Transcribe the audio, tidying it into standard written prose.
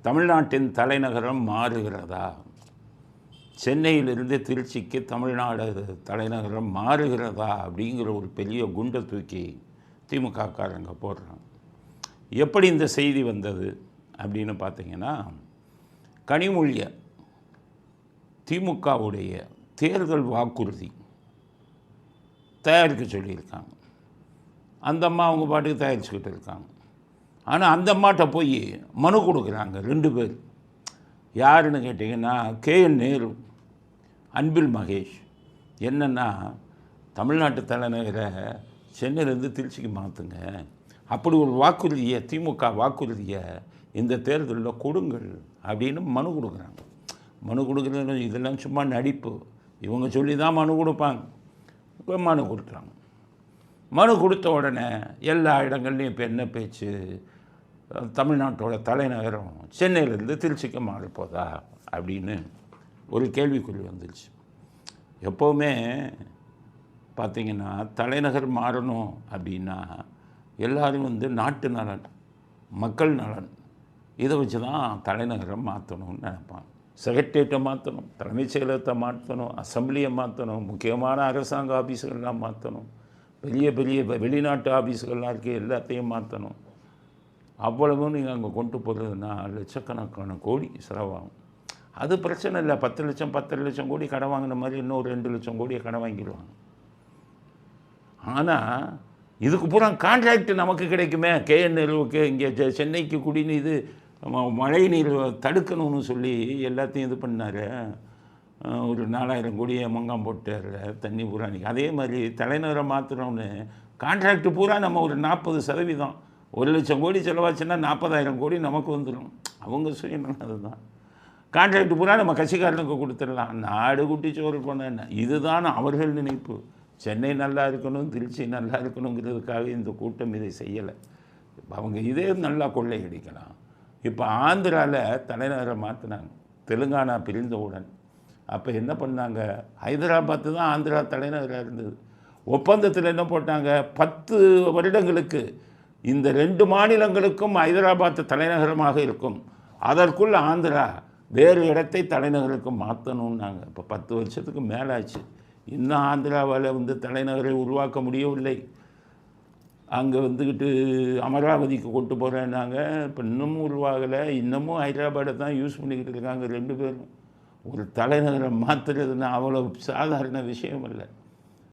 தமிழ்நாட்டின் தலைநகரம் மாறுகிறதா? சென்னையிலிருந்து திருச்சிக்கு தமிழ்நாடு தலைநகரம் மாறுகிறதா அப்படிங்கிற ஒரு பெரிய குண்டை தூக்கி திமுககாரங்க போடுறாங்க. எப்படி இந்த செய்தி வந்தது அப்படின்னு பார்த்தீங்கன்னா, கனிமொழியை திமுகவுடைய தேர்தல் வாக்குறுதி தயாரிக்க சொல்லியிருக்காங்க. அந்த அம்மா அவங்க பாட்டுக்கு தயாரிச்சுக்கிட்டு இருக்காங்க. ஆனால் அந்த அம்மாட்ட போய் மனு கொடுக்குறாங்க 2 பேர். யாருன்னு கேட்டிங்கன்னா, KN நேரு, அன்பில் மகேஷ். என்னென்னா, தமிழ்நாட்டு தலைநகரை சென்னையிலேருந்து திருச்சிக்கு மாற்றுங்க, அப்படி ஒரு வாக்குறுதியை, திமுக வாக்குறுதியை இந்த தேர்தலில் கொடுங்கள் அப்படின்னு மனு கொடுக்குறாங்க. மனு கொடுக்குறது இதெல்லாம் சும்மா நடிப்பு. இவங்க சொல்லி தான் மனு கொடுப்பாங்க. இப்போ மனு கொடுக்குறாங்க. மனு கொடுத்த உடனே எல்லா இடங்கள்லையும் இப்போ என்ன பேச்சு? தமிழ்நாட்டோட தலைநகரம் சென்னையிலேருந்து திருச்சிக்கு மாறப்போதா அப்படின்னு ஒரு கேள்விக்குறி வந்துருச்சு. எப்போவுமே பார்த்திங்கன்னா, தலைநகர் மாறணும் அப்படின்னா எல்லோரும் நாட்டு நலன், மக்கள் நலன், இதை வச்சு தான் தலைநகரம் மாற்றணும்னு நினைப்பாங்க. செக்ரட்டேரியட்டை மாற்றணும், தலைமைச் செயலகத்தை மாற்றணும், அசம்பிளியை மாற்றணும், முக்கியமான அரசாங்க ஆஃபீஸுகள்லாம் மாற்றணும், பெரிய பெரிய வெளிநாட்டு ஆஃபீஸுகள்லாம் இருக்குது, எல்லாத்தையும் மாற்றணும். அவ்வளவும் நீங்கள் அங்கே கொண்டு போகிறதுனா லட்சக்கணக்கான கோடி செலவாகும். அது பிரச்சனை இல்லை. 10 லட்சம் 10 லட்சம் கோடி கடன் வாங்கின மாதிரி இன்னும் 2 லட்சம் கோடியை கடன் வாங்கிடுவாங்க. ஆனால் இதுக்கு பூரா கான்ட்ராக்ட் நமக்கு கிடைக்குமே. KN நேருவுக்கு இங்கே சென்னைக்கு குடிநீர் மழை நீர் தடுக்கணும்னு சொல்லி எல்லாத்தையும் இது பண்ணார். ஒரு 4000 கோடியை மங்காம் போட்டார் தண்ணி பூரா. அதே மாதிரி தலைநகரை மாற்றுறோம்னு கான்ட்ராக்ட் பூரா நம்ம ஒரு 40%, 1 லட்சம் கோடி செலவாச்சுன்னா 40,000 கோடி நமக்கு வந்துடும். அவங்க சுயநலம் அதுதான். கான்ட்ராக்ட் பூரா நம்ம கட்சிக்காரனுக்கு கொடுத்துடலாம். நாடு குட்டி சோறு பண்ண இதுதான் அவர்கள் நினைப்பு. சென்னை நல்லா இருக்கணும், திருச்சி நல்லா இருக்கணுங்கிறதுக்காக இந்த கூட்டம் இதை செய்யலை. அவங்க இதே நல்லா கொள்ளையடிக்கலாம். இப்போ ஆந்திராவில் தலைநகரை மாற்றினாங்க, தெலுங்கானா பிரிந்தவுடன். அப்போ என்ன பண்ணாங்க? ஹைதராபாத்து தான் ஆந்திரா தலைநகராக இருந்தது. ஒப்பந்தத்தில் என்ன போட்டாங்க? 10 வருடங்களுக்கு இந்த 2 மாநிலங்களுக்கும் ஹைதராபாத் தலைநகரமாக இருக்கும், அதற்குள் ஆந்திரா வேறு இடத்தை தலைநகருக்கு மாற்றணுன்னாங்க. இப்போ 10 வருஷத்துக்கு மேலாச்சு. இன்னும் ஆந்திராவால் தலைநகரை உருவாக்க முடியவில்லை. அங்கே அமராவதிக்கு கொண்டு போகிறேன்னாங்க. இப்போ இன்னமும் உருவாகலை. இன்னமும் ஹைதராபாடை தான் யூஸ் பண்ணிக்கிட்டு இருக்காங்க 2 பேரும். ஒரு தலைநகரை மாற்றுறதுன்னா அவ்வளோ சாதாரண விஷயம் இல்லை.